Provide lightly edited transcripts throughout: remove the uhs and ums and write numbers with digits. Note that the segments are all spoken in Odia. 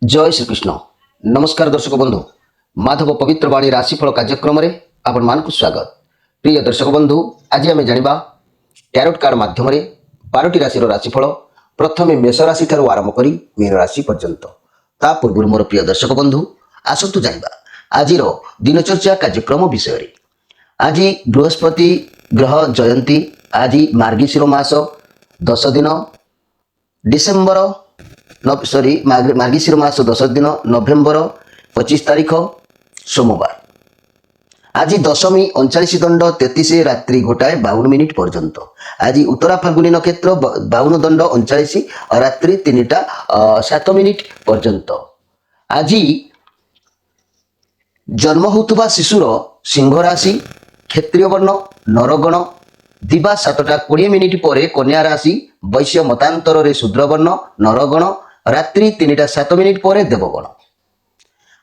जय श्रीकृष्ण नमस्कार दर्शक बंधु माधव पवित्र वाणी राशिफल कार्यक्रम में आपण मान स्वागत। प्रिय दर्शक बंधु आज आम जाना टैरोट कार्ड माध्यम 12टी राशि राशिफल प्रथम मेष राशि ठार आरंभ कर मीन राशि पर्यंत ता पूर्व मोर प्रिय दर्शक बंधु आसतु जाना आज दिनचर्या कार्यक्रम विषय। आज बृहस्पति ग्रह जयंती आज मार्गशीर मास 10 दिन डिसेम्बर मार्गशीर मास 10 दिन नवेम्बर 25 तारीख सोमवार। आज दशमी 39 दंड 33 रात्रि गोटाए 52 मिनिट पर्यंत। आज उत्तरा फाल्गुनी नक्षत्र 52 दंड 39 रात्रि 3टा 7 मिनिट पर्यंत। आज जन्म होता शिशुर सिंह राशि क्षेत्रीय वर्ण नरगण दिवा 7टा 20 मिनिट पर कन्या राशि वैश्य मतांतर रे शूद्र वर्ण नरगण रात्रि 3टा 7 मिनिट पर देवगण।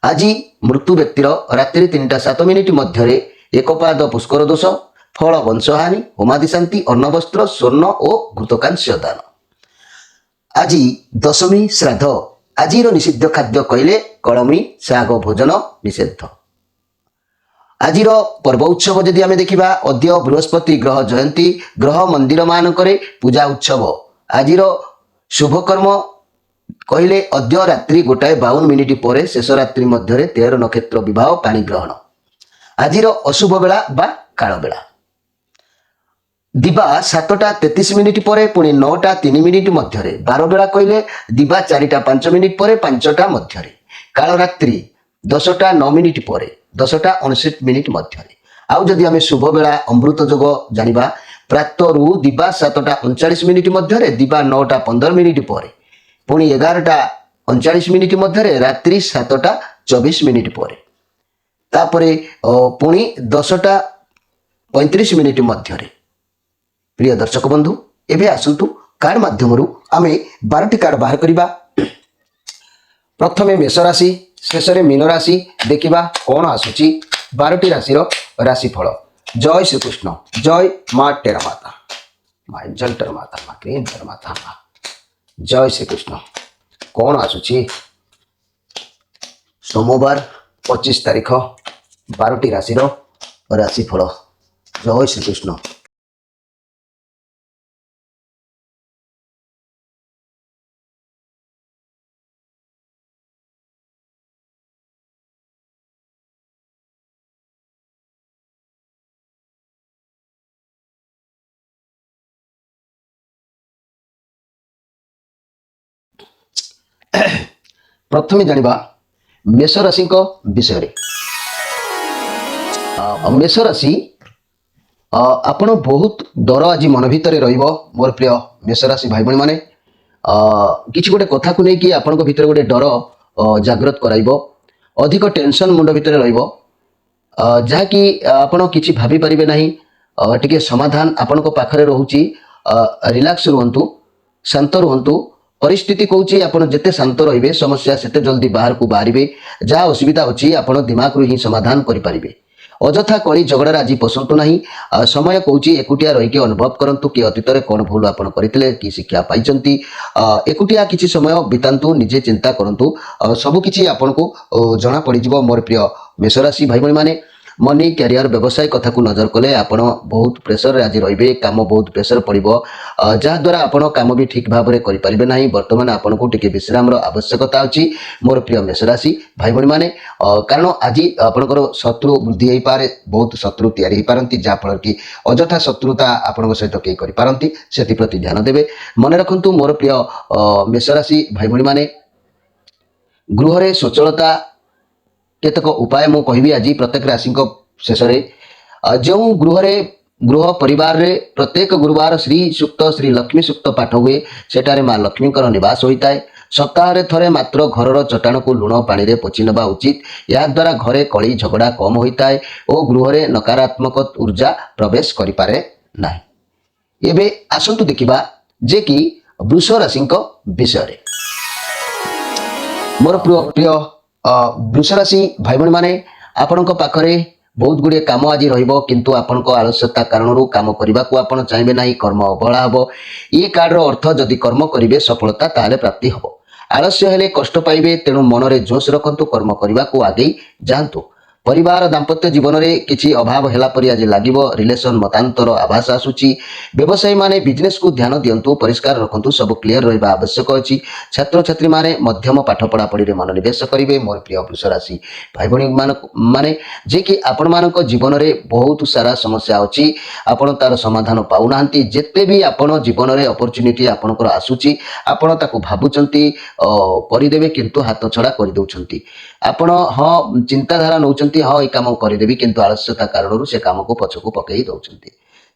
आज मृत्यु व्यक्तिर रात्रि 3टा 7 मिनिट मध्य एक पाद पुष्कर दोष फल वंशहानि होमादि शांति अन्न वस्त्र स्वर्ण और घृतकांस्य दान। आज दशमी श्राद्ध आज निषिद्ध खाद्य कहले कलमी शाग भोजन निषेध। आज पर्व उत्सव जदि आम देखा अद्य बृहस्पति ग्रह जयंती ग्रह मंदिर मानक पूजा उत्सव। आज शुभकर्म कहले अद्य रात्रि गोटाए 52 मिनिट पर शेष रात्रि मध्य 13 नक्षत्र विवाह पानी ग्रहण। आज अशुभ बेला बा काल बेला दिवा 7टा 33 मिनिट पर पुणी 9टा 3 मिनिट मध्य 12 बेला कहले दिवा 4टा 5 मिनिट पर 5टा मध्य काल रात्रि 10टा 9 मिनिट पर 10टा 59 मिनिट मध्य। आउ जदि आम शुभ बेला अमृत जोग जानिबा प्रातरु दिवा 7टा 39 मिनिट मध्य दिवा 9टा 15 मिनिट पर पुणी 11टा 39 मिनिट मध्य रात्रि 7टा 24 मिनिट पर तापरे पुणी 10टा 35 मिनिट मध्य। प्रिय दर्शक बंधु एबे आसंतु कार्ड माध्यम आम 12टी कार्ड बाहर करिबा। प्रथमे मेष राशि शेष मीन राशि देखा कौन आसूची 12टी राशि राशिफल। जय श्रीकृष्ण जय माँ टेरा माता माँ जलटर माता माँ क्रीमटर माता माँ जय श्रीकृष्ण। कौन आसूची सोमवार 25 तारीख 12टी राशि राशिफल। जय श्रीकृष्ण। प्रथमे जानिबा मेष राशि विषय। मेष राशि आपण बहुत डर आज मन भितर रहिबो मोर प्रिय मेष राशि भाई भाई माने किछि गोटे कथा को नै कि आपण भितर गोटे डर जागृत कराइबो अधिक टेंशन मुंड भितर रहिबो जहा कि आपण किछि भाबी परिबे नाही। टिके समाधान आपण पाखरे रहूची रिलैक्स रुहंतु शांत रुहंतु। परिस्थिति कहूँ आपड़ जिते शांत रे समस्या सेते जल्दी बाहर को बाहर जहाँ असुविधा अच्छी आपड़ दिमाग रू ही समाधान करें। अजथा कली झगड़ा आज पसंद ना समय कहूँ एकुटिया रहीकि अनुभव करूँ कि अतीत में कौन भूल आप करते कि शिक्षा पाई एकुटिया किसी समय बितातु निजे चिंता करूँ सबकि आपन को जना पड़ मोर प्रिय मेष राशि भाई भाई माने मनी कैरियर व्यवसाय कथा को नजर कले आपण बहुत प्रेसर आज रे काम बहुत प्रेसर पड़ो जहाद्वारा आपण काम भी ठीक भाव में करें ना। बर्तमान आपन को टिके विश्राम आवश्यकता अच्छी मोर प्रिय मेष राशि भाई भाई माने कारण आज आपणकर शत्रु वृद्धि हो पारे बहुत शत्रु तैयारी पारती जहाँफल कि अजथा शत्रुता आपण सहित कई करपारती से प्रति ध्यान देवे। मन रखु मोर प्रिय मेष राशि भाई भाई माने गृह स्वच्छलता केतक उपाय मु कहबी आज प्रत्येक राशि शेष जो गृह परिवार रे प्रत्येक गुरुवार श्री सूक्त श्री लक्ष्मी सूक्त पाठ हुए सेठारे माँ लक्ष्मी निवास होता है। सप्ताह रे थरे मात्र घर चट्टाण को लुण पानी रे पोछि नबा उचित। या द्वारा घरे कली झगड़ा कम होता है और गृह रे नकारात्मक ऊर्जा प्रवेश करि पारे नाही। एबे आसंतु देखिबा जे कि वृष राशि विषय। मोर प्रिय वृष राशि भाई भाई माने आपण पाखरे बहुत गुड़े काम आज किंतु आपण आलस्यता कारण काम करने को आप चाहिए ना कर्म अवहेला हम। ये कार्ड अर्थ जदि कर्म करेंगे सफलता ताले प्राप्ति हम। आलस्य हेले कष्ट पाइबे तेणु मनरे जोश रखंतु कर्म करने आगे जातु। परिवार दाम्पत्य जीवन में किसी अभाव है आज लगे रिलेशन मतांतर आभास आसूची। व्यवसायी माने बिजनेस को ध्यान दिंतु परिष्कार रखंतु सब क्लीयर रहा आवश्यक अच्छी। छात्र छात्री माने मध्यम पाठ पढ़ा पढ़ी मनोनिवेश करेंगे। मोर प्रिय वृष राशि भाई भाई माने जे कि आपण मानक जीवन में बहुत सारा समस्या अच्छी आपण तार समाधान पाऊना जिते भी आपण जीवन में अपॉर्चुनिटी आपणकर आसूची आपण ताकू भावुंट करदेवे किंतु हाथ छड़ा करदे आपण हाँ चिंताधारा नौ हाँ ये कम करदेवी किंतु आलस्यता कारण से कम को पछकू पकई दौरान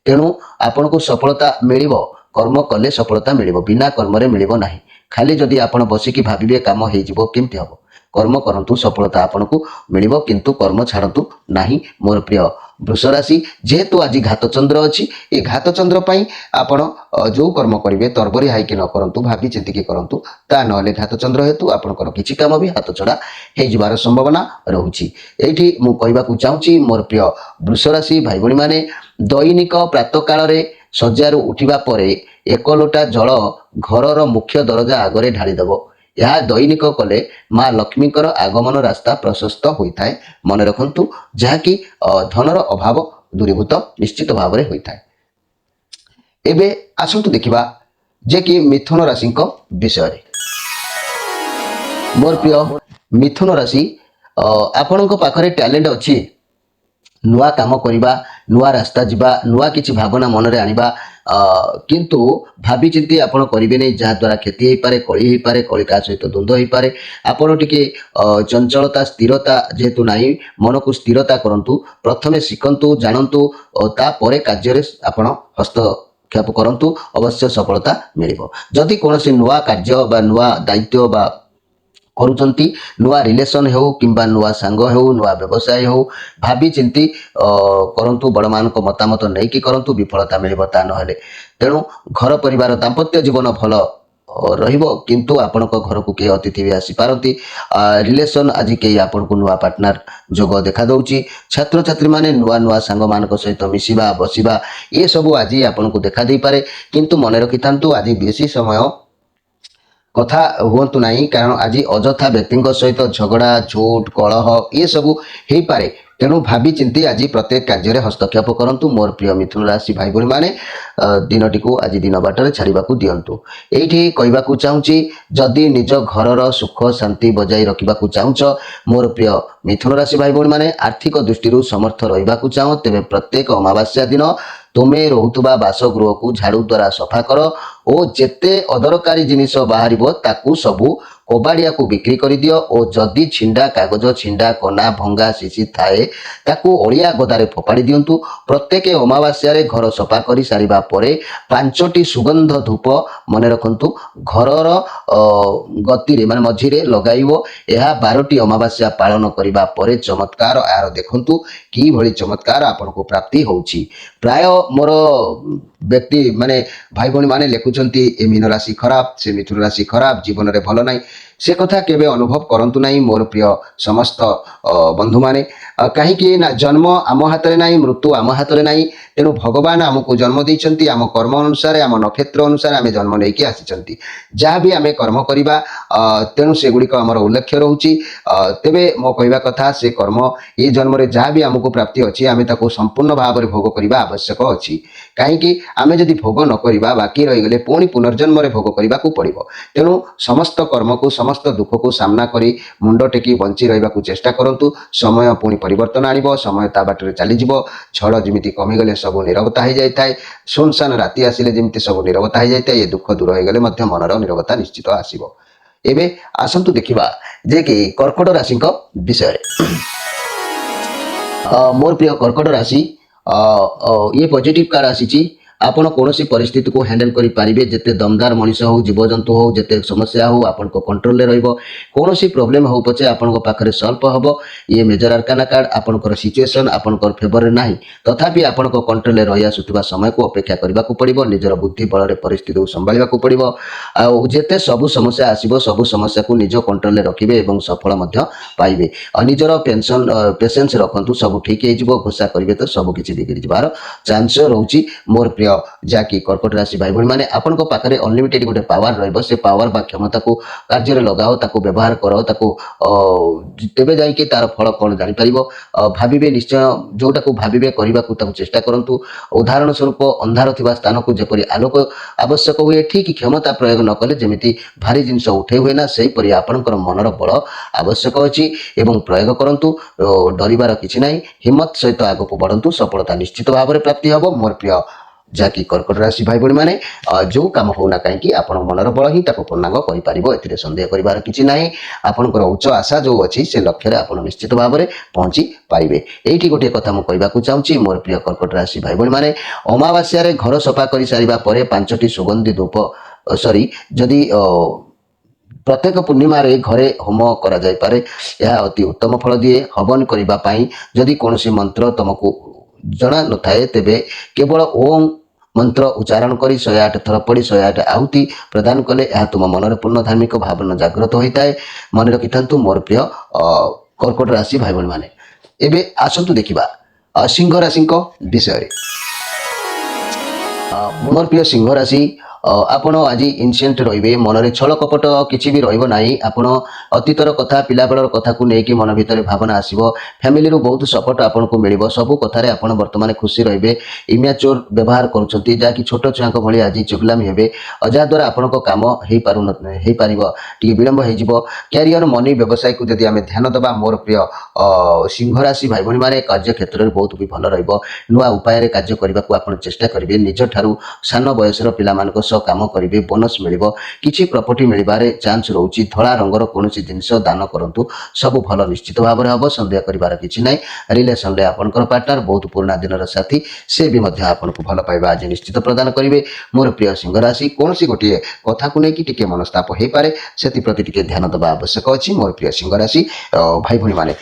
तेणु आपण को सफलता मिल कर्म कले सफलता मिल बिना कर्म मिल ना खाली जदि आपण बसिकी भावे कम होमती हम कर्म करंतु सफलता आपन को मिल किंतु कर्म छाड़ू ना। मोर प्रिय वृष राशि जेहेतु आज घात चंद्र अच्छी ये घात चंद्र आपण जो कर्म करेंगे तरबरी हाइकी न करंतु भाभी चिंतिकी करंतु ता नले घात चंद्र हेतु आपनकर किछि काम भी हाथ छड़ा हो जिबार संभावना रहुछि। एठी मु कहबाकू चाहूछि मोर प्रिय वृष राशि भाई भणी माने दैनिक प्रातः काल रे सज्जारू उठिबा परे एक लोटा जल घरर मुख्य दरजा आगरे ढाली दबो। यह दैनिक कले माँ लक्ष्मीकर आगमन रास्ता प्रशस्त होता है। मन रखंतु जहाँकि धनर अभाव दूरीभूत निश्चित भाव में होता है। एबे आसंतु देखिबा जे कि मिथुन राशि विषय। मोर प्रिय मिथुन राशि आपणक पाखरे टैलेंट अच्छी नुआ काम करवा नुआ रास्ता जीवा नुआ किछि भावना मन रे आनिबा किंतु भाभी चिंती आपण करिवे नै जहा द्वारा क्षति होई पारे कली का सहित द्वंद्व होई पारे। आपण टिके चंचलता स्थिरता जेहेतु नाही मन को स्थिरता करंतु प्रथमे शिखंतु जानंतु ता परे कार्य रे आपण हस्तक्षेप करंतु अवश्य सफलता मिलिबो। जदि कोनोसी नुआ कार्य बा नुआ दायित्व बा करुचंती नुआ रिलेशन हो किंबा नुआ सांग हो नुआ व्यवसाय हो भाभी चिंती करंतु बड़ मान मतामत नहीं कि करंतु विफलता मिलिबो ता नहले। तेणु घर परिवार दाम्पत्य जीवन भल रहिबो किंतु आपणक घर को के अतिथि भी आसी पारती। रिलेशन आज कई आपन को नुआ पार्टनर जोग देखा दउची। छात्र छात्री माने नुआ नुआ सांग मानक सहित मिसिबा बसिबा ये सब आज आपन को देखा दे पारे किंतु मन रखिथांतु आज बेसी समय कथा हुंतु नहीं कारण आज अजथा व्यक्ति सहित झगड़ा झूठ कलह ये सब हो पारे। तेणु भाभी चिंती आज प्रत्येक कार्य में हस्तक्षेप करंतु। मोर प्रिय मिथुन राशि भाई भाई माने दिनटी को आज दिन बाटर छाड़ा दिंतु। ये कहवाकू चाहूँगी जदि निज घरर सुख शांति बजाई रखा चाहूच मोर प्रिय मिथुन राशि भाई भाई माने आर्थिक दृष्टि समर्थ रहा चाह तेरे प्रत्येक अमावास्या दिन तुमे रोहुतुबा बासगृह को झाड़ू द्वारा सफा कर और जेते अदरकारी जिनिस बाहर ताकू सबू कबाड़िया को बिक्री कर दियो और जदि छिंडा कागज छिंडा कना भंगा शिशी थाए ताकू ओलिया गदारे फोपाड़ी दिंतु। प्रत्येक अमावास्या रे घर सफा कर सारिबा परे 5टी सुगंध धूप मन रखंतु घरर गति रे माने मझिरे लगाइबो। यह 12टी अमावास्या पालन करिबा परे चमत्कार आर देखंतु कि भली चमत्कार आपन को प्राप्ति होउची। प्राय मोर व्यक्ति माने भाई भणी माने लिखुचंती ए मीन राशि खराब से मिथुन राशि खराब जीवन रे भल नाही से कथा केबे अनुभव करंतु नाही। मोर प्रिय समस्त बंधु माने कहीं ना जन्म आम हाथ में नहीं मृत्यु आम हाथ में नहीं। तेणु भगवान आमको जन्म देइछंती आम कर्म अनुसार आम नक्षत्र अनुसार आम जन्म लेके आसीचंती जहाँ भी आम कर्म करवा तेणु से गुड़िक आमर उल्लेख्य रोची। तेबे मो कहवा कथा से कर्म ये जन्म रे जहाँ भी आमको प्राप्ति अच्छी आम ताको संपूर्ण भाव में भोग करवा आवश्यक अच्छी। कहीं आम जदि भोग न करवा बाकी रहीगले पुणी पुनर्जन्म भोग करने को पड़ो। तेणु समस्त कर्म को समस्त दुख को सामना करी मुंड टेकी बंची रहा चेष्टा करंतु। समय पुणी परिवर्तन आनिबो समय ता बाटरे चलीजिबो। झड़ जिमिति कमिगले सब नीरवता हो जाए सुनसान राति आसिले जिमिति सब नीरवता हो जाए ये दुख दूर हो गले मध्य मनर नीरवता निश्चित आसीबो। एबे आसंतु देखिबा जे कि कर्कट राशि विषय। मोर प्रिय कर्कट राशि ये पॉजिटिव कार्ड आसी आपण कौन सी परिस्थिति को हैंडल करि पारिबे। जेते दमदार मनीष हो जीवजंतु हो जेते समस्या हो आपण को कंट्रोल ले रहइबो। कौन सी प्रॉब्लम हो पछे आपण को पाखरे सॉल्व हबो। ये मेजर आर्काना कार्ड आपण को सिचुएशन आपण को फेवर रे नाही तथापि आपण को कंट्रोल ले रहि आसुतबा समय को अपेक्षा करबा को पड़िबो। निजर बुद्धि बल रे परिस्थिति को संभालिबा को पड़िबो। आ जेते सब समस्या आसीबो सब समस्या को निज कंट्रोल ले रखिबे एवं सफल मध्य पाइबे। और निजर पेंशन पेशेंस रखंतु सब ठीक हे जिवो। घोषा करिवे तो सब किछि बिगड़ी जबार चांस रहउची। मोर प्रिय ଯାହାକି କର୍କଟ ରାଶି ଭାଇ ଭଉଣୀ ମାନେ ଆପଣଙ୍କ ପାଖରେ ଅନଲିମିଟେଡ ଗୋଟେ ପାୱାର ରହିବ। ସେ ପାୱାର ବା କ୍ଷମତାକୁ କାର୍ଯ୍ୟରେ ଲଗାଅ, ତାକୁ ବ୍ୟବହାର କର, ତାକୁ ତେବେ ଯାଇକି ତାର ଫଳ କ'ଣ ଜାଣିପାରିବ। ଭାବିବେ ନିଶ୍ଚୟ, ଯୋଉଟାକୁ ଭାବିବେ କରିବାକୁ ତାକୁ ଚେଷ୍ଟା କରନ୍ତୁ। ଉଦାହରଣ ସ୍ୱରୂପ ଅନ୍ଧାର ଥିବା ସ୍ଥାନକୁ ଯେପରି ଆଲୋକ ଆବଶ୍ୟକ ହୁଏ, ଠିକ୍ କ୍ଷମତା ପ୍ରୟୋଗ ନ କଲେ ଯେମିତି ଭାରି ଜିନିଷ ଉଠେଇ ହୁଏ ନା, ସେହିପରି ଆପଣଙ୍କର ମନର ବଳ ଆବଶ୍ୟକ ଅଛି ଏବଂ ପ୍ରୟୋଗ କରନ୍ତୁ। ଡରିବାର କିଛି ନାହିଁ, ହିମ୍ମତ ସହିତ ଆଗକୁ ବଢ଼ନ୍ତୁ, ସଫଳତା ନିଶ୍ଚିତ ଭାବରେ ପ୍ରାପ୍ତି ହେବ। ମୋର ପ୍ରିୟ ଯାହାକି କର୍କଟ ରାଶି ଭାଇ ଭଉଣୀ ମାନେ, ଯେଉଁ କାମ ହେଉନା କାହିଁକି ଆପଣ ମନର ବଳ ହିଁ ତାକୁ ପୂର୍ଣ୍ଣାଙ୍ଗ କରିପାରିବ, ଏଥିରେ ସନ୍ଦେହ କରିବାର କିଛି ନାହିଁ। ଆପଣଙ୍କର ଉଚ୍ଚ ଆଶା ଯେଉଁ ଅଛି ସେ ଲକ୍ଷ୍ୟରେ ଆପଣ ନିଶ୍ଚିତ ଭାବରେ ପହଞ୍ଚି ପାରିବେ। ଏଇଠି ଗୋଟିଏ କଥା ମୁଁ କହିବାକୁ ଚାହୁଁଛି ମୋର ପ୍ରିୟ କର୍କଟ ରାଶି ଭାଇ ଭଉଣୀ ମାନେ, ଅମାବାସ୍ୟାରେ ଘର ସଫା କରିସାରିବା ପରେ 5ଟି ସୁଗନ୍ଧି ଧୂପ ଯଦି ପ୍ରତ୍ୟେକ ପୂର୍ଣ୍ଣିମାରେ ଘରେ ହୋମ କରାଯାଇପାରେ, ଏହା ଅତି ଉତ୍ତମ ଫଳ ଦିଏ। ହବନ କରିବା ପାଇଁ ଯଦି କୌଣସି ମନ୍ତ୍ର ତମକୁ ଜଣା ନଥାଏ, ତେବେ କେବଳ ଓମ୍ ମନ୍ତ୍ର ଉଚ୍ଚାରଣ କରି 108 ଥର ପଡ଼ି 108 ଆହୁତି ପ୍ରଦାନ କଲେ ଏହା ତୁମ ମନରେ ପୂର୍ଣ୍ଣ ଧାର୍ମିକ ଭାବନା ଜାଗ୍ରତ ହୋଇଥାଏ। ମନେ ରଖିଥାନ୍ତୁ ମୋର ପ୍ରିୟ କର୍କଟ ରାଶି ଭାଇ ଭଉଣୀ ମାନେ। ଏବେ ଆସନ୍ତୁ ଦେଖିବା ସିଂହ ରାଶିଙ୍କ ବିଷୟରେ। ମୋର ପ୍ରିୟ ସିଂହ ରାଶି, ଆପଣ ଆଜି ଇନସେଣ୍ଟ ରହିବେ, ମନରେ ଛଳ କପଟ କିଛି ବି ରହିବ ନାହିଁ। ଆପଣ ଅତୀତର କଥା, ପିଲାବେଳର କଥାକୁ ନେଇକି ମନ ଭିତରେ ଭାବନା ଆସିବ। ଫ୍ୟାମିଲିରୁ ବହୁତ ସପୋର୍ଟ ଆପଣଙ୍କୁ ମିଳିବ। ସବୁ କଥାରେ ଆପଣ ବର୍ତ୍ତମାନ ଖୁସି ରହିବେ। ଇମ୍ୟାଚୋର ବ୍ୟବହାର କରୁଛନ୍ତି, ଯାହାକି ଛୋଟ ଛୁଆଙ୍କ ଭଳି ଆଜି ଚୁଗଲାମି ହେବେ, ଯାହାଦ୍ୱାରା ଆପଣଙ୍କ କାମ ହେଇପାରିବ ଟିକେ ବିଳମ୍ବ ହେଇଯିବ। କ୍ୟାରିୟର, ମନି, ବ୍ୟବସାୟକୁ ଯଦି ଆମେ ଧ୍ୟାନ ଦେବା ମୋର ପ୍ରିୟ ସିଂହ ରାଶି ଭାଇ ଭଉଣୀ ମାନେ, କାର୍ଯ୍ୟକ୍ଷେତ୍ରରେ ବହୁତ ବି ଭଲ ରହିବ। ନୂଆ ଉପାୟରେ କାର୍ଯ୍ୟ କରିବାକୁ ଆପଣ ଚେଷ୍ଟା କରିବେ। ନିଜଠାରୁ ସାନ ବୟସର ପିଲାମାନଙ୍କ ସହ କାମ କରିବେ, ବୋନସ୍ ମିଳିବ। କିଛି ପ୍ରପର୍ଟି ମିଳିବାରେ ଚାନ୍ସ ରହୁଛି। ଧଳା ରଙ୍ଗର କୌଣସି ଜିନିଷ ଦାନ କରନ୍ତୁ, ସବୁ ଭଲ ନିଶ୍ଚିତ ଭାବରେ ହେବ, ସନ୍ଦେହ କରିବାର କିଛି ନାହିଁ। ରିଲେସନରେ ଆପଣଙ୍କର ପାର୍ଟନର ବହୁତ ପୁରୁଣା ଦିନର ସାଥୀ, ସେ ବି ମଧ୍ୟ ଆପଣଙ୍କୁ ଭଲ ପାଇବା ଆଜି ନିଶ୍ଚିତ ପ୍ରଦାନ କରିବେ। ମୋର ପ୍ରିୟ ସିଂହ ରାଶି, କୌଣସି ଗୋଟିଏ କଥାକୁ ନେଇକି ଟିକେ ମନସ୍ତାପ ହେଇପାରେ, ସେଥିପ୍ରତି ଟିକେ ଧ୍ୟାନ ଦେବା ଆବଶ୍ୟକ ଅଛି। ମୋର ପ୍ରିୟ ସିଂହ ରାଶି ଭାଇ ଭଉଣୀ ମାନେ,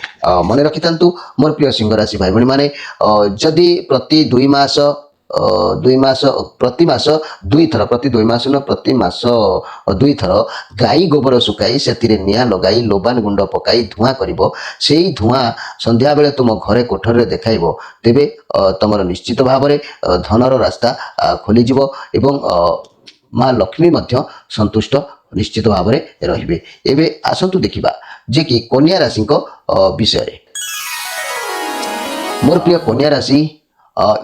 ମନେ ରଖିଥାନ୍ତୁ ମୋର ପ୍ରିୟ ସିଂହ ରାଶି ଭାଇ ଭଉଣୀ ମାନେ, ଯଦି ପ୍ରତି 2 ମାସ ପ୍ରତି ମାସ 2 ଥର, ପ୍ରତି 2 ମାସ ନୁହଁ, ପ୍ରତି ମାସ 2 ଥର ଗାଈ ଗୋବର ଶୁକାଇ ସେଥିରେ ନିଆଁ ଲଗାଇ ଲୋବାନ ଗୁଣ୍ଡ ପକାଇ ଧୂଆଁ କରିବ। ସେଇ ଧୂଆଁ ସନ୍ଧ୍ୟାବେଳେ ତୁମ ଘରେ କୋଠରୀରେ ଦେଖାଇବ, ତେବେ ତମର ନିଶ୍ଚିତ ଭାବରେ ଧନର ରାସ୍ତା ଖୋଲିଯିବ ଏବଂ ମା ଲକ୍ଷ୍ମୀ ମଧ୍ୟ ସନ୍ତୁଷ୍ଟ ନିଶ୍ଚିତ ଭାବରେ ରହିବେ। ଏବେ ଆସନ୍ତୁ ଦେଖିବା ଯେ କି କନ୍ୟା ରାଶିଙ୍କ ବିଷୟରେ। ମୋର ପ୍ରିୟ କନ୍ୟା ରାଶି,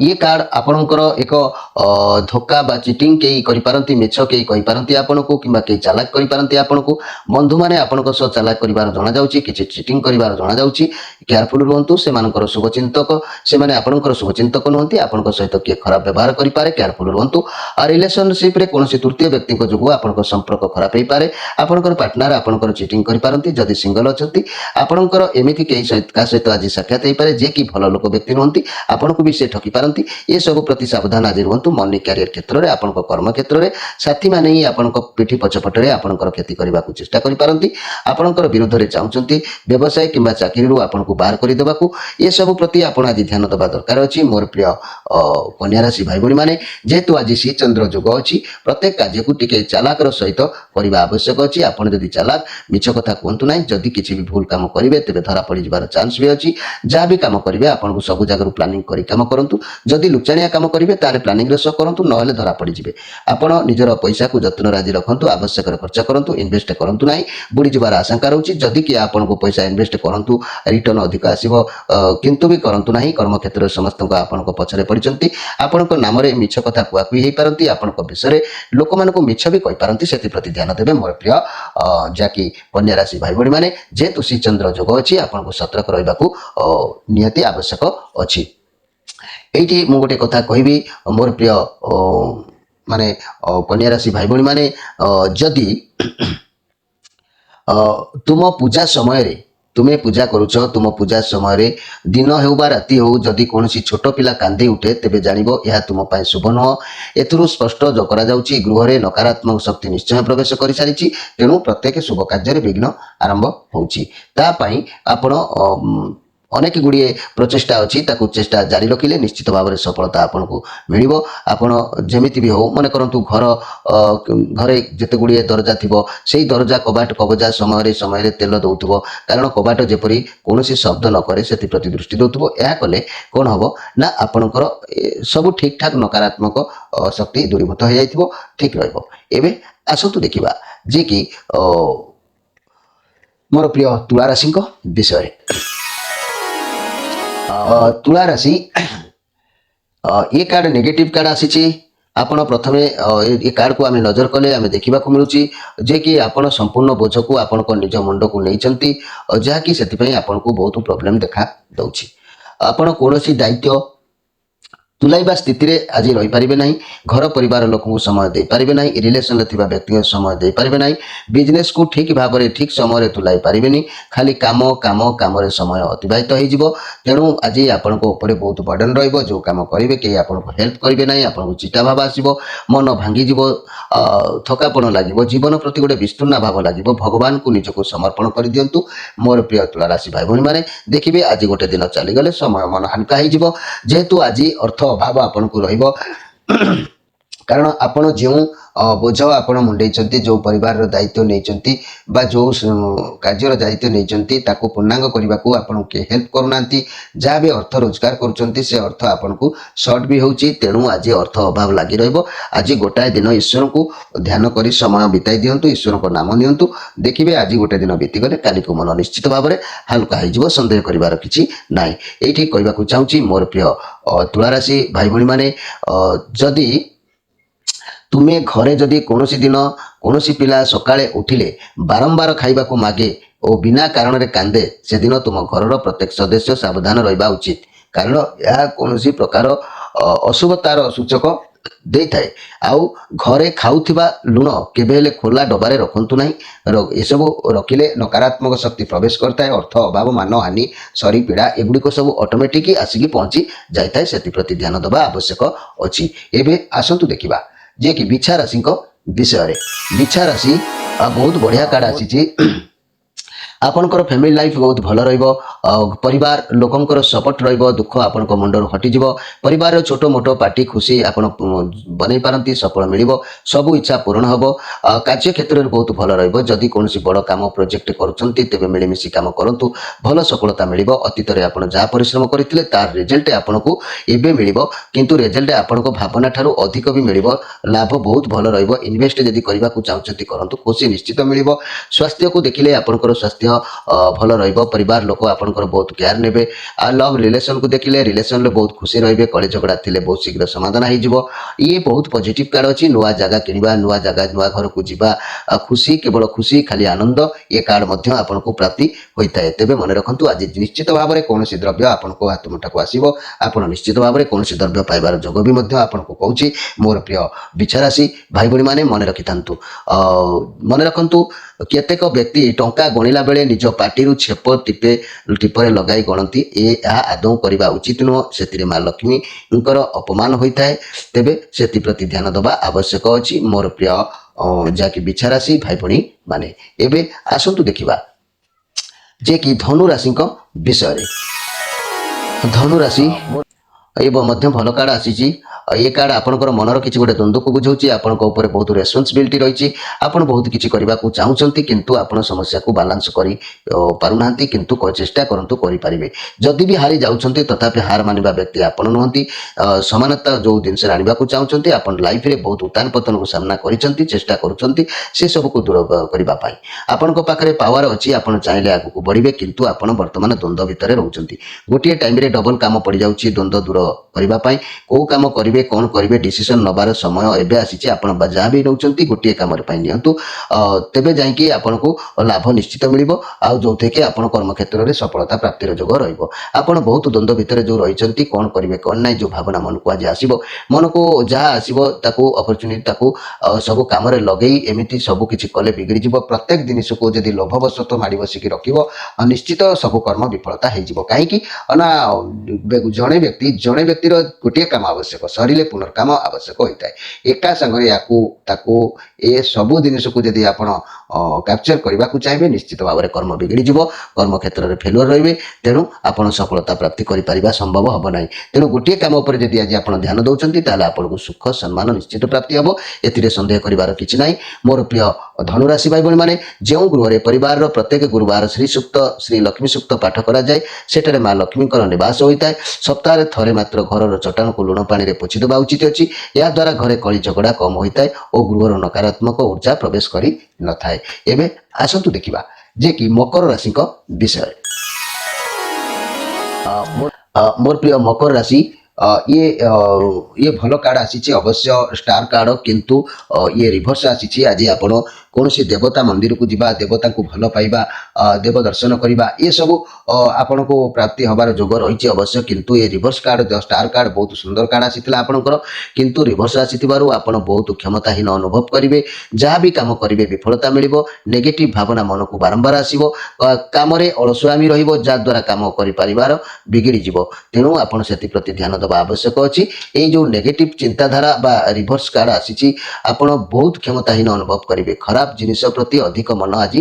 ये कार्ड आपणकर एक धोखा बा चिटिंग कई करिपारंती, मिछ कई कहिपारंती आपनको, किंबा कई चालाक करिपारंती आपनको। बंधु माने आपणक सह चालाक करिवार जणा जाउची, किछि चिटिंग करिवार जणा जाउची। केयरफुल रहंतु। सेमानकर शुभचिंतक, सेमाने आपणकर शुभचिंतक नहंती, आपणक सहित किए खराब व्यवहार करिपारे, केयरफुल रहंतु। आ रिलेशनशिप रे कोनोसी तृतीय व्यक्ति को जोगु आपणक संपर्क खराब हेई पारे। आपणकर पार्टनर आपणकर चिटिंग करिपारंती। जदि सिंगल अछंती, आपणकर एमिति केई सहित आज साक्षात हेई पारे जे कि भल लोक व्यक्ति नहंती, आपणको भी से पारंती। ये सब प्रति सावधान आज रुहंतु। मनी कैरियर क्षेत्र में, आपन कर्म क्षेत्र में साथी माने ही आपन पिठी पछपटे आपनकर क्षति करने को चेष्टा करि पारंती। आपनकर विरुद्ध रे चाहुचंती व्यवसाय किंबा चाकरी रु आपनको बाहर करि देबाकू, ये सब प्रति आपण आज ध्यान देबा दरकार अछि। मोर प्रिय कन्या राशि भाई भणी माने, जेहेतु आज श्री चंद्र जोग अछि, प्रत्येक कार्य को टिके चालाकर सहित करबा आवश्यक अछि। आपण जदि चालाक मिछ कथा कहंतु नाही, जदि किछि भी भूल काम करिवे तेबे धरा पड़ि जिबार चांस भी अछि। जहाँ भी काम करिवे आपनको सब जगह प्लानिंग करि काम करंतु। जदि लुचाणिया काम करेंगे ताले प्लानिंग रे करंतु, नहेले धरा पड़ जिवे। आपण निजर पैसा को जत्न राजी रखंतु, आवश्यक खर्च करंतु, इन्वेस्ट करंतु नाही, बुड़ी जिबार आशंका रहउची। जदि कि आपनको पैसा इन्वेस्ट करंतु, रिटर्न अधिक आसीबो, किंतु भी करंतु नाही। कर्म क्षेत्र में समस्त आपनको पछरे पड़िचंती, आपनको नाम रे मिछ कथा कुआकुई हेई पारंती, आपनको विषय लोक मानको मिछ भी कहि पारंती, सेति प्रति ध्यान देबे। मोर प्रिय जाकी कन्या राशि भाई भणी माने, जेहेतु श्री चंद्र जोग अछि, आपनको सतर्क रहबाकू निहाती आवश्यक अछि। एइठी मु गोटे कथा कहबी मोर प्रिय माने कन्या राशि भाई भणी माने, जदि तुम पूजा समय रे तुम्हें पूजा करुच, तुम पूजा समय दिन हो बा राति हो, जदि कौन छोट पिला कांदी उठे तेबे जानिबो यह तुम पाए शुभ नुह। एथुरु स्पष्ट जो करा जाउची गृह रे नकारात्मक शक्ति निश्चय प्रवेश करि सारिची, तेणु प्रत्येक शुभ कार्य विघ्न आरंभ होउची। ता पई आपण ଅନେକ ଗୁଡ଼ିଏ ପ୍ରଚେଷ୍ଟା ଅଛି ତାକୁ ଚେଷ୍ଟା ଜାରି ରଖିଲେ ନିଶ୍ଚିତ ଭାବରେ ସଫଳତା ଆପଣଙ୍କୁ ମିଳିବ। ଆପଣ ଯେମିତି ବି ହଉ ମନେ କରନ୍ତୁ ଘରେ ଯେତେ ଗୁଡ଼ିଏ ଦରଜା ଥିବ ସେଇ ଦରଜା କବାଟ କବଜା ସମୟରେ ତେଲ ଦେଉଥିବ, କାରଣ କବାଟ ଯେପରି କୌଣସି ଶବ୍ଦ ନ କରେ ସେଥିପ୍ରତି ଦୃଷ୍ଟି ଦେଉଥିବ। ଏହା କଲେ କ'ଣ ହେବ ନା ଆପଣଙ୍କର ସବୁ ଠିକ୍ ଠାକ୍ ନକାରାତ୍ମକ ଶକ୍ତି ଦୂରୀଭୂତ ହୋଇଯାଇଥିବ, ଠିକ୍ ରହିବ। ଏବେ ଆସନ୍ତୁ ଦେଖିବା ଯେ କି ମୋର ପ୍ରିୟ ତୁଳା ରାଶିଙ୍କ ବିଷୟରେ। ତୁଳା ରାଶି ଏ କାର୍ଡ ନେଗେଟିଭ କାର୍ଡ ଆସିଛି। ଆପଣ ପ୍ରଥମେ ଏ କାର୍ଡକୁ ଆମେ ନଜର କଲେ ଆମେ ଦେଖିବାକୁ ମିଳୁଛି ଯେ କି ଆପଣ ସମ୍ପୂର୍ଣ୍ଣ ବୋଝକୁ ଆପଣଙ୍କ ନିଜ ମୁଣ୍ଡକୁ ନେଇଛନ୍ତି, ଯାହାକି ସେଥିପାଇଁ ଆପଣଙ୍କୁ ବହୁତ ପ୍ରୋବ୍ଲେମ ଦେଖା ଦେଉଛି। ଆପଣ କୌଣସି ଦାୟିତ୍ୱ ତୁଲାଇବା ସ୍ଥିତିରେ ଆଜି ରହିପାରିବେ ନାହିଁ। ଘର ପରିବାର ଲୋକଙ୍କୁ ସମୟ ଦେଇପାରିବେ ନାହିଁ। ରିଲେସନରେ ଥିବା ବ୍ୟକ୍ତିଙ୍କ ସମୟ ଦେଇପାରିବେ ନାହିଁ। ବିଜନେସକୁ ଠିକ୍ ଭାବରେ ଠିକ୍ ସମୟରେ ତୁଲାଇ ପାରିବେନି। ଖାଲି କାମରେ ସମୟ ଅତିବାହିତ ହୋଇଯିବ। ତେଣୁ ଆଜି ଆପଣଙ୍କ ଉପରେ ବହୁତ ବର୍ଡନ ରହିବ। ଯେଉଁ କାମ କରିବେ କେହି ଆପଣଙ୍କୁ ହେଲ୍ପ କରିବେ ନାହିଁ। ଆପଣଙ୍କୁ ଚିଟା ଭାବ ଆସିବ, ମନ ଭାଙ୍ଗିଯିବ, ଥକାପଣ ଲାଗିବ, ଜୀବନ ପ୍ରତି ଗୋଟେ ବିସ୍ତୃର୍ଣ୍ଣ ଭାବ ଲାଗିବ। ଭଗବାନଙ୍କୁ ନିଜକୁ ସମର୍ପଣ କରିଦିଅନ୍ତୁ ମୋର ପ୍ରିୟ ତୁଳା ରାଶି ଭାଇ ଭଉଣୀମାନେ। ଦେଖିବେ ଆଜି ଗୋଟେ ଦିନ ଚାଲିଗଲେ ସମୟ ମନ ହାଲକା ହେଇଯିବ। ଯେହେତୁ ଆଜି ଅର୍ଥ ଅଭାବ ଆପଣଙ୍କୁ ରହିବ, କାରଣ ଆପଣ ଯେଉଁ ବୋଝ ଆପଣ ମୁଣ୍ଡେଇଛନ୍ତି, ଯେଉଁ ପରିବାରର ଦାୟିତ୍ୱ ନେଇଛନ୍ତି ବା ଯେଉଁ କାର୍ଯ୍ୟର ଦାୟିତ୍ୱ ନେଇଛନ୍ତି ତାକୁ ପୂର୍ଣ୍ଣାଙ୍ଗ କରିବାକୁ ଆପଣଙ୍କୁ କେହି ହେଲ୍ପ କରୁନାହାନ୍ତି। ଯାହା ବି ଅର୍ଥ ରୋଜଗାର କରୁଛନ୍ତି ସେ ଅର୍ଥ ଆପଣଙ୍କୁ ସର୍ଟ ବି ହେଉଛି। ତେଣୁ ଆଜି ଅର୍ଥ ଅଭାବ ଲାଗି ରହିବ। ଆଜି ଗୋଟାଏ ଦିନ ଈଶ୍ୱରଙ୍କୁ ଧ୍ୟାନ କରି ସମୟ ବିତାଇ ଦିଅନ୍ତୁ, ଈଶ୍ୱରଙ୍କ ନାମ ନିଅନ୍ତୁ। ଦେଖିବେ ଆଜି ଗୋଟେ ଦିନ ବିତିଗଲେ କାଲିକୁ ମନ ନିଶ୍ଚିତ ଭାବରେ ହାଲକା ହେଇଯିବ, ସନ୍ଦେହ କରିବାର କିଛି ନାହିଁ। ଏଇଠି କହିବାକୁ ଚାହୁଁଛି ମୋର ପ୍ରିୟ ତୁଳାରାଶି ଭାଇ ଭଉଣୀମାନେ, ଯଦି ତୁମେ ଘରେ ଯଦି କୌଣସି ଦିନ କୌଣସି ପିଲା ସକାଳେ ଉଠିଲେ ବାରମ୍ବାର ଖାଇବାକୁ ମାଗେ ଓ ବିନା କାରଣରେ କାନ୍ଦେ, ସେଦିନ ତୁମ ଘରର ପ୍ରତ୍ୟେକ ସଦସ୍ୟ ସାବଧାନ ରହିବା ଉଚିତ। କାରଣ ଏହା କୌଣସି ପ୍ରକାର ଅଶୁଭତାର ସୂଚକ ଦେଇଥାଏ। ଆଉ ଘରେ ଖାଉଥିବା ଲୁଣ କେବେ ହେଲେ ଖୋଲା ଡବାରେ ରଖନ୍ତୁ ନାହିଁ। ଏସବୁ ରଖିଲେ ନକାରାତ୍ମକ ଶକ୍ତି ପ୍ରବେଶ କରିଥାଏ। ଅର୍ଥ ଅଭାବ, ମାନହାନି, ସରି ପୀଡ଼ା ଏଗୁଡ଼ିକ ସବୁ ଅଟୋମେଟିକ୍ ଆସିକି ପହଞ୍ଚି ଯାଇଥାଏ। ସେଥିପ୍ରତି ଧ୍ୟାନ ଦେବା ଆବଶ୍ୟକ ଅଛି। ଏବେ ଆସନ୍ତୁ ଦେଖିବା ଯେ କି ବିଛା ରାଶିଙ୍କ ବିଷୟରେ। ବିଛା ରାଶି ବହୁତ ବଢ଼ିଆ କାର୍ଡ ଆସିଛି। ଆପଣଙ୍କର ଫ୍ୟାମିଲି ଲାଇଫ୍ ବହୁତ ଭଲ ରହିବ। ପରିବାର ଲୋକଙ୍କର ସପୋର୍ଟ ରହିବ। ଦୁଃଖ ଆପଣଙ୍କ ମୁଣ୍ଡରୁ ହଟିଯିବ। ପରିବାରର ଛୋଟ ମୋଟ ପାର୍ଟି ଖୁସି ଆପଣ ବନେଇ ପାରନ୍ତି, ସଫଳ ମିଳିବ। ସବୁ ଇଚ୍ଛା ପୂରଣ ହେବ। କାର୍ଯ୍ୟକ୍ଷେତ୍ରରେ ବହୁତ ଭଲ ରହିବ। ଯଦି କୌଣସି ବଡ଼ କାମ ପ୍ରୋଜେକ୍ଟ କରୁଛନ୍ତି ତେବେ ମିଳିମିଶି କାମ କରନ୍ତୁ, ଭଲ ସଫଳତା ମିଳିବ। ଅତୀତରେ ଆପଣ ଯାହା ପରିଶ୍ରମ କରିଥିଲେ ତାର ରେଜଲ୍ଟ ଆପଣଙ୍କୁ ଏବେ ମିଳିବ, କିନ୍ତୁ ରେଜଲ୍ଟ ଆପଣଙ୍କ ଭାବନା ଠାରୁ ଅଧିକ ବି ମିଳିବ। ଲାଭ ବହୁତ ଭଲ ରହିବ। ଇନଭେଷ୍ଟ ଯଦି କରିବାକୁ ଚାହୁଁଛନ୍ତି କରନ୍ତୁ, ଖୁସି ନିଶ୍ଚିତ ମିଳିବ। ସ୍ୱାସ୍ଥ୍ୟକୁ ଦେଖିଲେ ଆପଣଙ୍କର ସ୍ୱାସ୍ଥ୍ୟ ଭଲ ରହିବ। ପରିବାର ଲୋକ ଆପଣଙ୍କର ବହୁତ କେୟାର ନେବେ। ଆଉ ଲଭ୍ ରିଲେସନକୁ ଦେଖିଲେ ରିଲେସନରେ ବହୁତ ଖୁସି ରହିବେ। କଳି ଝଗଡ଼ା ଥିଲେ ବହୁତ ଶୀଘ୍ର ସମାଧାନ ହେଇଯିବ। ଇଏ ବହୁତ ପଜିଟିଭ କାର୍ଡ ଅଛି। ନୂଆ ଜାଗା କିଣିବା, ନୂଆ ଜାଗା ନୂଆ ଘରକୁ ଯିବା, ଖୁସି, କେବଳ ଖୁସି, ଖାଲି ଆନନ୍ଦ, ଏ କାର୍ଡ ମଧ୍ୟ ଆପଣଙ୍କୁ ପ୍ରାପ୍ତି ହୋଇଥାଏ। ତେବେ ମନେ ରଖନ୍ତୁ ଆଜି ନିଶ୍ଚିତ ଭାବରେ କୌଣସି ଦ୍ରବ୍ୟ ଆପଣଙ୍କ ହାତ ମୁଠାକୁ ଆସିବ। ଆପଣ ନିଶ୍ଚିତ ଭାବରେ କୌଣସି ଦ୍ରବ୍ୟ ପାଇବାର ଯୋଗ ବି ମଧ୍ୟ ଆପଣଙ୍କୁ କହୁଛି। ମୋର ପ୍ରିୟ ବିଛା ରାଶି ଭାଇ ଭଉଣୀମାନେ ମନେ ରଖିଥାନ୍ତୁ, ମନେ ରଖନ୍ତୁ କେତେକ ବ୍ୟକ୍ତି ଟଙ୍କା ଗଣିଲା ବେଳେ ନିଜ ପାଟିରୁ ଛେପ ଟିପରେ ଲଗାଇ ଗଣନ୍ତି। ଏହା ଆଦୌ କରିବା ଉଚିତ ନୁହଁ। ସେଥିରେ ମା ଲକ୍ଷ୍ମୀଙ୍କର ଅପମାନ ହୋଇଥାଏ। ତେବେ ସେଥିପ୍ରତି ଧ୍ୟାନ ଦେବା ଆବଶ୍ୟକ ଅଛି ମୋର ପ୍ରିୟ ଯାହାକି ବିଛା ରାଶି ଭାଇ ଭଉଣୀ ମାନେ। ଏବେ ଆସନ୍ତୁ ଦେଖିବା ଯେ କି ଧନୁ ରାଶିଙ୍କ ବିଷୟରେ। ଧନୁ ରାଶି ଏବଂ ମଧ୍ୟ ଭଲ କାର୍ଡ ଆସିଛି। ଏ କାର୍ଡ ଆପଣଙ୍କର ମନର କିଛି ଗୋଟେ ଦ୍ୱନ୍ଦ୍ୱକୁ ବୁଝାଉଛି। ଆପଣଙ୍କ ଉପରେ ବହୁତ ରେସ୍ପନ୍ସିବିଲିଟି ରହିଛି। ଆପଣ ବହୁତ କିଛି କରିବାକୁ ଚାହୁଁଛନ୍ତି କିନ୍ତୁ ଆପଣ ସମସ୍ୟାକୁ ବାଲାନ୍ସ କରି ପାରୁନାହାନ୍ତି, କିନ୍ତୁ ଚେଷ୍ଟା କରନ୍ତୁ କରିପାରିବେ। ଯଦି ବି ହାରି ଯାଉଛନ୍ତି ତଥାପି ହାର ମାନିବା ବ୍ୟକ୍ତି ଆପଣ ନୁହନ୍ତି। ସମାନତା ଯେଉଁ ଜିନିଷରେ ଆଣିବାକୁ ଚାହୁଁଛନ୍ତି ଆପଣ ଲାଇଫରେ ବହୁତ ଉତ୍ଥାନ ପତନକୁ ସାମ୍ନା କରିଛନ୍ତି, ଚେଷ୍ଟା କରୁଛନ୍ତି ସେସବୁକୁ ଦୂର କରିବା ପାଇଁ। ଆପଣଙ୍କ ପାଖରେ ପାୱାର ଅଛି। ଆପଣ ଚାହିଁଲେ ଆଗକୁ ବଢ଼ିବେ, କିନ୍ତୁ ଆପଣ ବର୍ତ୍ତମାନ ଦ୍ୱନ୍ଦ୍ୱ ଭିତରେ ରହୁଛନ୍ତି। ଗୋଟିଏ ଟାଇମରେ ଡବଲ କାମ ପଡ଼ିଯାଉଛି। ଦ୍ୱନ୍ଦ୍ୱ ଦୂର କରିବା ପାଇଁ କେଉଁ କାମ କରିବେ, କ'ଣ କରିବେ, ଡିସିସନ୍ ନେବାର ସମୟ ଏବେ ଆସିଛି। ଆପଣ ଯାହା ବି ନେଉଛନ୍ତି ଗୋଟିଏ କାମରେ ପାଇଁ ନିଅନ୍ତୁ, ତେବେ ଯାଇକି ଆପଣଙ୍କୁ ଲାଭ ନିଶ୍ଚିତ ମିଳିବ। ଆଉ ଯେଉଁଥିରେ ଆପଣ କର୍ମକ୍ଷେତ୍ରରେ ସଫଳତା ପ୍ରାପ୍ତିର ଯୋଗ ରହିବ। ଆପଣ ବହୁତ ଦ୍ୱନ୍ଦ୍ୱ ଭିତରେ ଯେଉଁ ରହିଛନ୍ତି, କ'ଣ କରିବେ କ'ଣ ନାହିଁ, ଯେଉଁ ଭାବନା ମନକୁ ଆଜି ଆସିବ, ମନକୁ ଯାହା ଆସିବ ତାକୁ ଅପରଚୁନିଟି ତାକୁ ସବୁ କାମରେ ଲଗେଇ ଏମିତି ସବୁ କିଛି କଲେ ବିଗିଡ଼ିଯିବ। ପ୍ରତ୍ୟେକ ଜିନିଷକୁ ଯଦି ଲୋଭବଶତଃ ମାଡ଼ି ବସିକି ରଖିବ ନିଶ୍ଚିତ ସବୁ କର୍ମ ବିଫଳତା ହେଇଯିବ। କାହିଁକି ନା ଜଣେ ବ୍ୟକ୍ତିର ଗୋଟିଏ କାମ ଆବଶ୍ୟକ, ସରିଲେ ପୁନର୍କାମ ଆବଶ୍ୟକ ହୋଇଥାଏ। ଏକା ସାଙ୍ଗରେ ତାକୁ ଏ ସବୁ ଜିନିଷକୁ ଯଦି ଆପଣ କ୍ୟାପଚର କରିବାକୁ ଚାହିଁବେ ନିଶ୍ଚିତ ଭାବରେ କର୍ମ ବିଗିଡ଼ିଯିବ, କର୍ମକ୍ଷେତ୍ରରେ ଫେଲୁଅର ରହିବେ, ତେଣୁ ଆପଣ ସଫଳତା ପ୍ରାପ୍ତି କରିପାରିବା ସମ୍ଭବ ହେବ ନାହିଁ। ତେଣୁ ଗୋଟିଏ କାମ ଉପରେ ଯଦି ଆଜି ଆପଣ ଧ୍ୟାନ ଦେଉଛନ୍ତି ତାହେଲେ ଆପଣଙ୍କୁ ସୁଖ ସମ୍ମାନ ନିଶ୍ଚିତ ପ୍ରାପ୍ତି ହେବ, ଏଥିରେ ସନ୍ଦେହ କରିବାର କିଛି ନାହିଁ। ମୋର ପ୍ରିୟ ଧନୁରାଶି ଭାଇ ଭଉଣୀମାନେ, ଯେଉଁ ଗୃହରେ ପରିବାରର ପ୍ରତ୍ୟେକ ଗୁରୁବାର ଶ୍ରୀ ସୂକ୍ତ ଶ୍ରୀ ଲକ୍ଷ୍ମୀ ସୂକ୍ତ ପାଠ କରାଯାଏ ସେଠାରେ ମା ଲକ୍ଷ୍ମୀଙ୍କର ନିବାସ ହୋଇଥାଏ। ସପ୍ତାହରେ ଥରେ ମାତ୍ର ଘରର ଚଟାଣକୁ ଲୁଣ ପାଣିରେ ପୋଛିଦେବା ଉଚିତ ଅଛି। ଏହାଦ୍ୱାରା ଘରେ କଳି ଝଗଡ଼ା କମ ହୋଇଥାଏ ଓ ଗୃହର ନକାରାତ୍ମକ ଉର୍ଜା ପ୍ରବେଶ କରି ନଥାଏ। ଏବେ ଆସନ୍ତୁ ଦେଖିବା ଯେ କି ମକର ରାଶିଙ୍କ ବିଷୟରେ। ମୋର ପ୍ରିୟ ମକର ରାଶି, ଇଏ ଭଲ କାର୍ଡ ଆସିଛି ଅବଶ୍ୟ ଷ୍ଟାର କାର୍ଡ, କିନ୍ତୁ ଇଏ ରିଭର୍ସ ଆସିଛି। ଆଜି ଆପଣ କୌଣସି ଦେବତା ମନ୍ଦିରକୁ ଯିବା, ଦେବତାଙ୍କୁ ଭଲ ପାଇବା, ଦେବ ଦର୍ଶନ କରିବା, ଏସବୁ ଆପଣଙ୍କୁ ପ୍ରାପ୍ତି ହେବାର ଯୋଗ ରହିଛି ଅବଶ୍ୟ, କିନ୍ତୁ ଏ ରିଭର୍ସ କାର୍ଡ ଷ୍ଟାର କାର୍ଡ ବହୁତ ସୁନ୍ଦର କାର୍ଡ ଆସିଥିଲା ଆପଣଙ୍କର, କିନ୍ତୁ ରିଭର୍ସ ଆସିଥିବାରୁ ଆପଣ ବହୁତ କ୍ଷମତାହୀନ ଅନୁଭବ କରିବେ। ଯାହା ବି କାମ କରିବେ ବିଫଳତା ମିଳିବ, ନେଗେଟିଭ ଭାବନା ମନକୁ ବାରମ୍ବାର ଆସିବ, କାମରେ ଅଳସୁଆମୀ ରହିବ, ଯାହାଦ୍ୱାରା କାମ କରିପାରିବାର ବିଗିଡ଼ିଯିବ। ତେଣୁ ଆପଣ ସେଥିପ୍ରତି ଧ୍ୟାନ ଦେବା ଆବଶ୍ୟକ ଅଛି। ଏଇ ଯେଉଁ ନେଗେଟିଭ ଚିନ୍ତାଧାରା ବା ରିଭର୍ସ କାର୍ଡ ଆସିଛି, ଆପଣ ବହୁତ କ୍ଷମତାହୀନ ଅନୁଭବ କରିବେ, ଖରାପ ଜିନିଷ ପ୍ରତି ଅଧିକ ମନ ଆଜି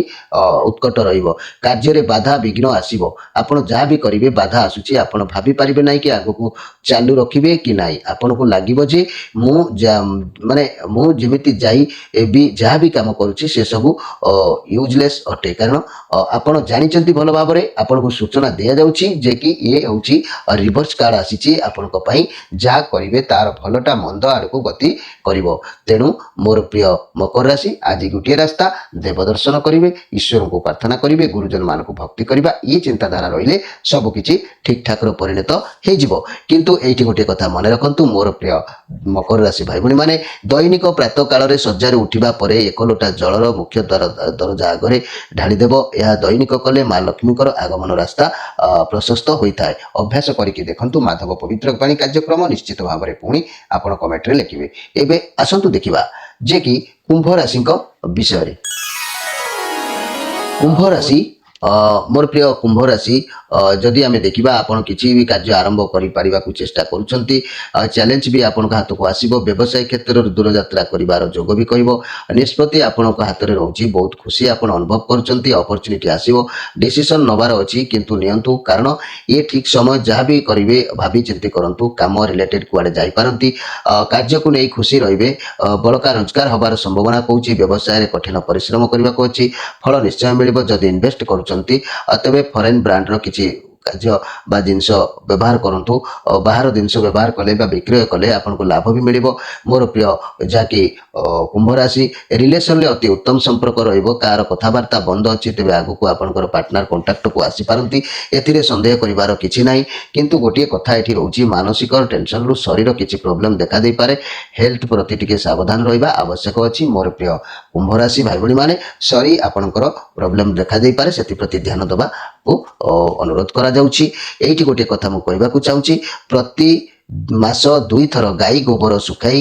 ଉତ୍କଟ ରହିବ, କାର୍ଯ୍ୟରେ ବାଧା ବିଘ୍ନ ଆସିବ। ଆପଣ ଯାହା ବି କରିବେ ବାଧା ଆସୁଛି, ଆପଣ ଭାବିପାରିବେ ନାହିଁ କି ଆଗକୁ ଚାଲୁ ରଖିବେ କି ନାହିଁ। ଆପଣଙ୍କୁ ଲାଗିବ ଯେ ମୁଁ ଯେମିତି ଯାଇ ବି ଯାହା ବି କାମ କରୁଛି ସେସବୁ ୟୁଜଲେସ୍ ଅଟେ, କାରଣ ଆପଣ ଜାଣିଛନ୍ତି ଭଲ ଭାବରେ, ଆପଣଙ୍କୁ ସୂଚନା ଦିଆଯାଉଛି ଯେ କି ଇଏ ହେଉଛି ରିଭର୍ସ କାର୍ଡ ଆସିଛି ଆପଣଙ୍କ ପାଇଁ, ଯାହା କରିବେ ତାର ଭଲଟା ମନ୍ଦ ଆଡ଼କୁ ଗତି କରିବ। ତେଣୁ ମୋର ପ୍ରିୟ ମକର ରାଶି, ଆଜି ଗୋଟିଏ ରାସ୍ତା, ଦେବ ଦର୍ଶନ କରିବେ, ଈଶ୍ୱରଙ୍କୁ ପ୍ରାର୍ଥନା କରିବେ, ଗୁରୁଜନମାନଙ୍କୁ ଭକ୍ତି କରିବା, ଏ ଚିନ୍ତାଧାରା ରହିଲେ ସବୁକିଛି ଠିକଠାକର ପରିଣତ ହେଇଯିବ। କିନ୍ତୁ ଏଇଠି ଗୋଟିଏ କଥା ମନେ ରଖନ୍ତୁ ମୋର ପ୍ରିୟ ମକର ରାଶି ଭାଇ ଭଉଣୀମାନେ, ଦୈନିକ ପ୍ରାତଃ କାଳରେ ଶଯ୍ୟାରୁ ଉଠିବା ପରେ 1 ଲୋଟା ଜଳର ମୁଖ୍ୟ ଦରଜା ଆଗରେ ଢାଳିଦେବ। ଏହା ଦୈନିକ କଲେ ମା ଲକ୍ଷ୍ମୀଙ୍କର ଆଗମନ ରାସ୍ତା ପ୍ରଶସ୍ତ ହୋଇଥାଏ। ଅଭ୍ୟାସ କରିକି ଦେଖନ୍ତୁ ମାଧବ ପବିତ୍ର ବାଣୀ କାର୍ଯ୍ୟକ୍ରମ, ନିଶ୍ଚିତ ଭାବରେ ପୁଣି ଆପଣ କମେଣ୍ଟରେ ଲେଖିବେ। ଏବେ ଆସନ୍ତୁ ଦେଖିବା ଯେ କି କୁମ୍ଭ ରାଶିଙ୍କ ବିଷୟରେ। କୁମ୍ଭ ରାଶି, ମୋର ପ୍ରିୟ କୁମ୍ଭ ରାଶି, ଯଦି ଆମେ ଦେଖିବା ଆପଣ କିଛି ବି କାର୍ଯ୍ୟ ଆରମ୍ଭ କରିପାରିବାକୁ ଚେଷ୍ଟା କରୁଛନ୍ତି, ଚ୍ୟାଲେଞ୍ଜ ବି ଆପଣଙ୍କ ହାତକୁ ଆସିବ, ବ୍ୟବସାୟ କ୍ଷେତ୍ରରେ ଦୂରଯାତ୍ରା କରିବାର ଯୋଗ ବି କହିବ, ନିଷ୍ପତ୍ତି ଆପଣଙ୍କ ହାତରେ ରହୁଛି, ବହୁତ ଖୁସି ଆପଣ ଅନୁଭବ କରୁଛନ୍ତି, ଅପରଚ୍ୟୁନିଟି ଆସିବ, ଡିସିସନ ନେବାର ଅଛି କିନ୍ତୁ ନିଅନ୍ତୁ, କାରଣ ଏ ଠିକ୍ ସମୟ, ଯାହା ବି କରିବେ ଭାବି ଚିନ୍ତି କରନ୍ତୁ, କାମ ରିଲେଟେଡ୍ କୁଆଡ଼େ ଯାଇପାରନ୍ତି, କାର୍ଯ୍ୟକୁ ନେଇ ଖୁସି ରହିବେ, ବଳକା ରୋଜଗାର ହେବାର ସମ୍ଭାବନା କହୁଛି, ବ୍ୟବସାୟରେ କଠିନ ପରିଶ୍ରମ କରିବାକୁ ଅଛି, ଫଳ ନିଶ୍ଚୟ ମିଳିବ। ଯଦି ଇନଭେଷ୍ଟ କରୁଛନ୍ତି ତେବେ ଫରେନ୍ ବ୍ରାଣ୍ଡର କିଛି କାର୍ଯ୍ୟ ବା ଜିନିଷ ବ୍ୟବହାର କରନ୍ତୁ, ବାହାର ଜିନିଷ ବ୍ୟବହାର କଲେ ବା ବିକ୍ରୟ କଲେ ଆପଣଙ୍କୁ ଲାଭ ବି ମିଳିବ। ମୋର ପ୍ରିୟ ଯାହାକି କୁମ୍ଭ ରାଶି, ରିଲେସନରେ ଅତି ଉତ୍ତମ ସମ୍ପର୍କ ରହିବ, କାହାର କଥାବାର୍ତ୍ତା ବନ୍ଦ ଅଛି ତେବେ ଆଗକୁ ଆପଣଙ୍କର ପାର୍ଟନର କଣ୍ଟାକ୍ଟକୁ ଆସିପାରନ୍ତି, ଏଥିରେ ସନ୍ଦେହ କରିବାର କିଛି ନାହିଁ। କିନ୍ତୁ ଗୋଟିଏ କଥା ଏଠି ରହୁଛି, ମାନସିକ ଟେନସନରୁ ଶରୀର କିଛି ପ୍ରୋବ୍ଲେମ ଦେଖାଦେଇପାରେ, ହେଲ୍ଥ ପ୍ରତି ଟିକେ ସାବଧାନ ରହିବା ଆବଶ୍ୟକ ଅଛି। ମୋର ପ୍ରିୟ କୁମ୍ଭ ରାଶି ଭାଇ ଭଉଣୀମାନେ, ଆପଣଙ୍କର ପ୍ରୋବ୍ଲେମ ଦେଖାଦେଇପାରେ, ସେଥିପ୍ରତି ଧ୍ୟାନ ଦେବାକୁ ଅନୁରୋଧ କରାଯାଉଛି। ଏଇଠି ଗୋଟିଏ କଥା ମୁଁ କହିବାକୁ ଚାହୁଁଛି, ପ୍ରତି ମାସ 2 ଥର ଗାଈ ଗୋବର ଶୁଖାଇ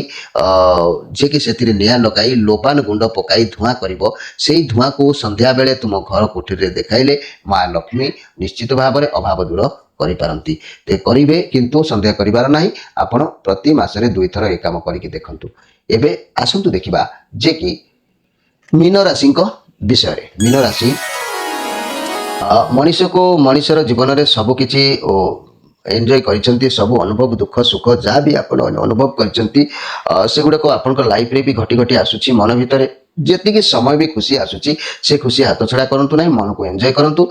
ଯିଏକି ସେଥିରେ ନିଆଁ ଲଗାଇ ଲୋବାନ ଗୁଣ୍ଡ ପକାଇ ଧୂଆଁ କରିବ, ସେଇ ଧୂଆଁକୁ ସନ୍ଧ୍ୟାବେଳେ ତୁମ ଘର କୋଠରୀରେ ଦେଖାଇଲେ ମା ଲକ୍ଷ୍ମୀ ନିଶ୍ଚିତ ଭାବରେ ଅଭାବ ଦୂର କରିପାରନ୍ତି। କରିବେ କିନ୍ତୁ ସନ୍ଦେହ କରିବାର ନାହିଁ, ଆପଣ ପ୍ରତି ମାସରେ 2 ଥର ଏ କାମ କରିକି ଦେଖନ୍ତୁ। ଏବେ ଆସନ୍ତୁ ଦେଖିବା ଯେ କି ମୀନ ରାଶିଙ୍କ ବିଷୟରେ। ମୀନ ରାଶି, ମଣିଷର ଜୀବନରେ ସବୁକିଛି ଏନ୍ଜୟ କରିଛନ୍ତି, ସବୁ ଅନୁଭବ, ଦୁଃଖ ସୁଖ ଯାହା ବି ଆପଣ ଅନୁଭବ କରିଛନ୍ତି ସେଗୁଡ଼ାକ ଆପଣଙ୍କ ଲାଇଫରେ ବି ଘଟି ଘଟି ଆସୁଛି। ମନ ଭିତରେ ଯେତିକି ସମୟ ବି ଖୁସି ଆସୁଛି ସେ ଖୁସି ହାତଛଡ଼ା କରନ୍ତୁ ନାହିଁ, ମନକୁ ଏନ୍ଜୟ କରନ୍ତୁ,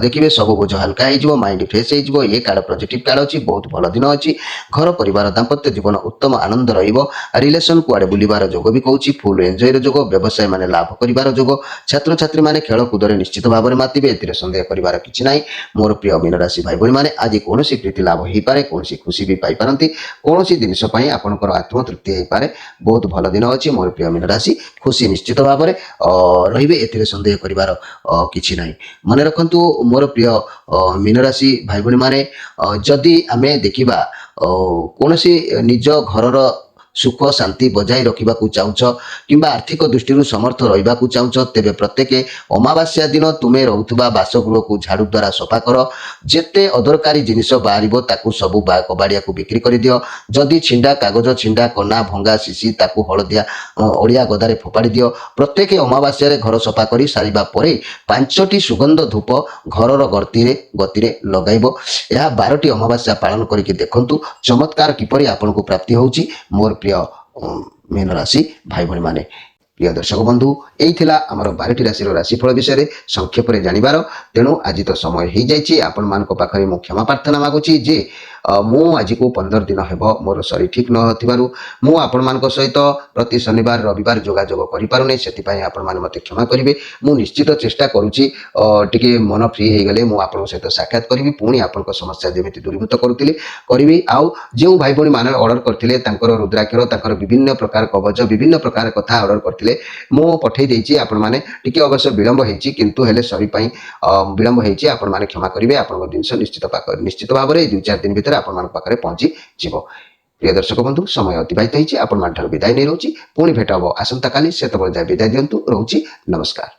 ଦେଖିବେ ସବୁ ବୋଝ ହାଲକା ହେଇଯିବ, ମାଇଣ୍ଡ ଫ୍ରେଶ ହେଇଯିବ। ଏ କାର୍ଡ ପଜିଟିଭ କାର୍ଡ ଅଛି, ବହୁତ ଭଲ ଦିନ ଅଛି। ଘର ପରିବାର ଦାମ୍ପତ୍ୟ ଜୀବନ ଉତ୍ତମ ଆନନ୍ଦ ରହିବ। ରିଲେସନ କୁଆଡ଼େ ବୁଲିବାର ଯୋଗ ବି କହୁଛି, ଫୁଲ ଏନ୍ଜୟର ଯୋଗ, ବ୍ୟବସାୟ ମାନେ ଲାଭ କରିବାର ଯୋଗ, ଛାତ୍ରଛାତ୍ରୀମାନେ ଖେଳକୁଦରେ ନିଶ୍ଚିତ ଭାବରେ ମାତିବେ, ଏଥିରେ ସନ୍ଦେହ କରିବାର କିଛି ନାହିଁ। ମୋର ପ୍ରିୟ ମୀନ ରାଶି ଭାଇ ଭଉଣୀମାନେ, ଆଜି କୌଣସି ପ୍ରୀତି ଲାଭ ହେଇପାରେ, କୌଣସି ଖୁସି ବି ପାଇପାରନ୍ତି, କୌଣସି ଜିନିଷ ପାଇଁ ଆପଣଙ୍କର ଆତ୍ମତୃପ୍ତି ହେଇପାରେ। ବହୁତ ଭଲ ଦିନ ଅଛି ମୋର ପ୍ରିୟ ମୀନ ରାଶି, ଖୁସି ନିଶ୍ଚିତ ଭାବରେ ରହିବେ, ଏଥିରେ ସନ୍ଦେହ କରିବାର କିଛି ନାହିଁ। ମନେ ରଖନ୍ତୁ ମୋର ପ୍ରିୟ ମୀନ ରାଶି ଭାଇ ଭଉଣୀମାନେ, ଯଦି ଆମେ ଦେଖିବା କୌଣସି ନିଜ ଘରର ସୁଖ ଶାନ୍ତି ବଜାଇ ରଖିବାକୁ ଚାହୁଁଛ କିମ୍ବା ଆର୍ଥିକ ଦୃଷ୍ଟିରୁ ସମର୍ଥ ରହିବାକୁ ଚାହୁଁଛ ତେବେ ପ୍ରତ୍ୟେକ ଅମାବାସ୍ୟା ଦିନ ତୁମେ ରହୁଥିବା ବାସଗୃହକୁ ଝାଡୁ ଦ୍ୱାରା ସଫା କର। ଯେତେ ଅଦରକାରୀ ଜିନିଷ ବାହାରିବ ତାକୁ ସବୁ କବାଡ଼ିଆକୁ ବିକ୍ରି କରିଦିଅ। ଯଦି ଛିଣ୍ଡା କାଗଜ ଛିଣ୍ଡା କନା ଭଙ୍ଗା ଶିଶି ତାକୁ ହଳଦିଆ ଅଳିଆ ଗଦାରେ ଫୋପାଡ଼ି ଦିଅ। ପ୍ରତ୍ୟେକ ଅମାବାସ୍ୟାରେ ଘର ସଫା କରି ସାରିବା ପରେ 5ଟି ସୁଗନ୍ଧ ଧୂପ ଘରର ଗତିରେ ଲଗାଇବ। ଏହା 12ଟି ଅମାବାସ୍ୟା ପାଳନ କରିକି ଦେଖନ୍ତୁ ଚମତ୍କାର କିପରି ଆପଣଙ୍କୁ ପ୍ରାପ୍ତି ହେଉଛି। ମୋର ପ୍ରିୟ ମୀନ ରାଶି ଭାଇ ଭଉଣୀମାନେ, প্রিয় দর্শক বন্ধু, এই ଥିଲା ଆମର 12ଟି ରାଶିର ରାଶିଫଳ ବିଷୟରେ ସଂକ୍ଷେପରେ ଜାଣିବାର। ତେଣୁ ଆଜି ତ ସମୟ ହେଇଯାଇଛି, ଆପଣମାନଙ୍କ ପାଖରେ ମୁଁ କ୍ଷମା ପ୍ରାର୍ଥନା ମାଗୁଛି ଯେ ମୁଁ ଆଜିକୁ 15 ଦିନ ହେବ ମୋର ଶରୀର ଠିକ୍ ନଥିବାରୁ ମୁଁ ଆପଣମାନଙ୍କ ସହିତ ପ୍ରତି ଶନିବାର ରବିବାର ଯୋଗାଯୋଗ କରିପାରୁନି। ସେଥିପାଇଁ ଆପଣମାନେ ମୋତେ କ୍ଷମା କରିବେ। ମୁଁ ନିଶ୍ଚିତ ଚେଷ୍ଟା କରୁଛି ଟିକେ ମନ ଫ୍ରି ହେଇଗଲେ ମୁଁ ଆପଣଙ୍କ ସହିତ ସାକ୍ଷାତ କରିବି, ପୁଣି ଆପଣଙ୍କ ସମସ୍ୟା ଯେମିତି ଦୂରୀଭୂତ କରିବି। ଆଉ ଯେଉଁ ଭାଇ ଭଉଣୀମାନେ ଅର୍ଡ଼ର କରିଥିଲେ ତାଙ୍କର ରୁଦ୍ରାକ୍ଷର ତାଙ୍କର ବିଭିନ୍ନ ପ୍ରକାର କବଚ ବିଭିନ୍ନ ପ୍ରକାର କଥା ଅର୍ଡ଼ର କରିଥିଲେ ମୁଁ ପଠେଇ ଦେଇଛି। ଆପଣମାନେ ଟିକେ ଅବଶ୍ୟ ବିଳମ୍ବ ହେଇଛି, କିନ୍ତୁ ହେଲେ ସରି ପାଇଁ ବିଳମ୍ବ ହେଇଛି, ଆପଣମାନେ କ୍ଷମା କରିବେ। ଆପଣଙ୍କ ଜିନିଷ ନିଶ୍ଚିତ ଭାବରେ 2-4 ଦିନ ଭିତରେ ଆପଣମାନଙ୍କ ପାଖରେ ପହଞ୍ଚିଯିବ। প্রিয় দর্শক বন্ধু, সময় অতিবাহিত হয়েছে, আপনার বিদায় নেই রয়েছে। পুଣି ভেট হব আসন্তা কালি, সেতবে যাই বিদায় দিয়ন্তু। রହୁଛି। নমস্কার।